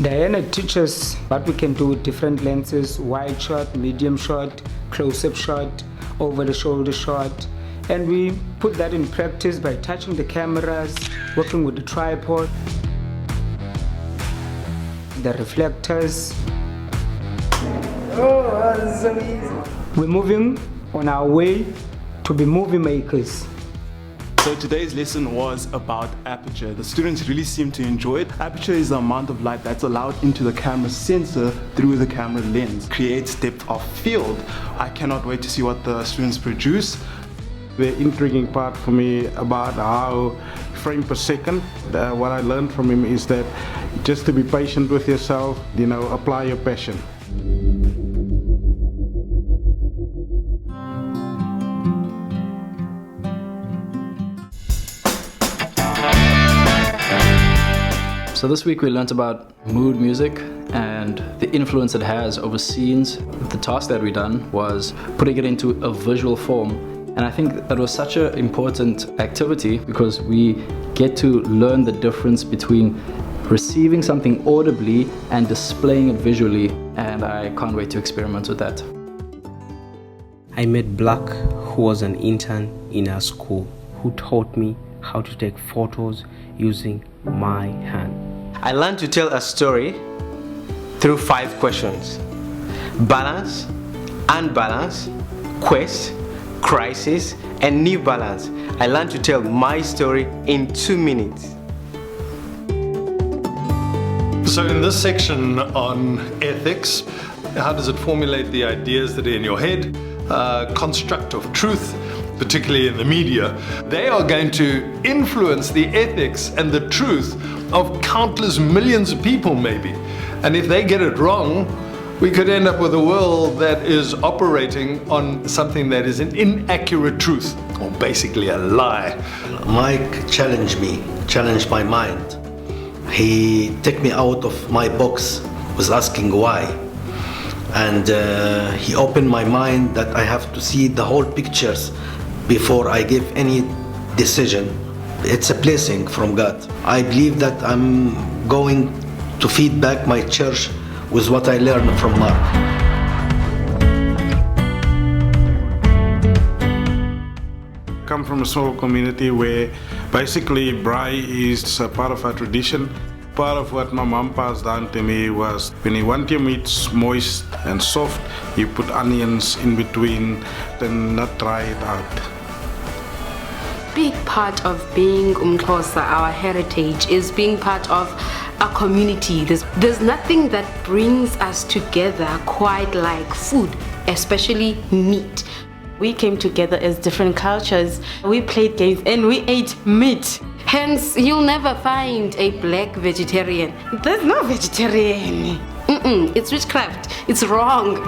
Diana teaches what we can do with different lenses: wide shot, medium shot, close-up shot, over-the-shoulder shot. And we put that in practice by touching the cameras, working with the tripod, the reflectors. Oh, that's so easy. We're moving on our way to be movie makers. So today's lesson was about aperture. The students really seem to enjoy it. Aperture is the amount of light that's allowed into the camera sensor through the camera lens. Creates depth of field. I cannot wait to see what the students produce. The intriguing part for me about how frame per second, what I learned from him is that just to be patient with yourself, apply your passion. So this week we learnt about mood music and the influence it has over scenes. The task that we done was putting it into a visual form, and I think that was such an important activity because we get to learn the difference between receiving something audibly and displaying it visually, and I can't wait to experiment with that. I met Black, who was an intern in our school, who taught me how to take photos using my hand. I learned to tell a story through 5 questions: balance, unbalance, quest, crisis, and new balance. I learned to tell my story in 2 minutes. So in this section on ethics, how does it formulate the ideas that are in your head? Construct of truth, particularly in the media, they are going to influence the ethics and the truth of countless millions of people maybe. And if they get it wrong, we could end up with a world that is operating on something that is an inaccurate truth, or basically a lie. Mike challenged my mind. He took me out of my box, was asking why. And he opened my mind that I have to see the whole pictures before I give any decision. It's a blessing from God. I believe that I'm going to feed back my church with what I learned from Mark. I come from a small community where basically braai is a part of our tradition. Part of what my mom passed down to me was when you want your meat moist and soft, you put onions in between, then not dry it out. Big part of being Umxhosa, our heritage, is being part of a community. There's nothing that brings us together quite like food, especially meat. We came together as different cultures. We played games and we ate meat. Hence, you'll never find a black vegetarian. There's no vegetarian. It's witchcraft. It's wrong.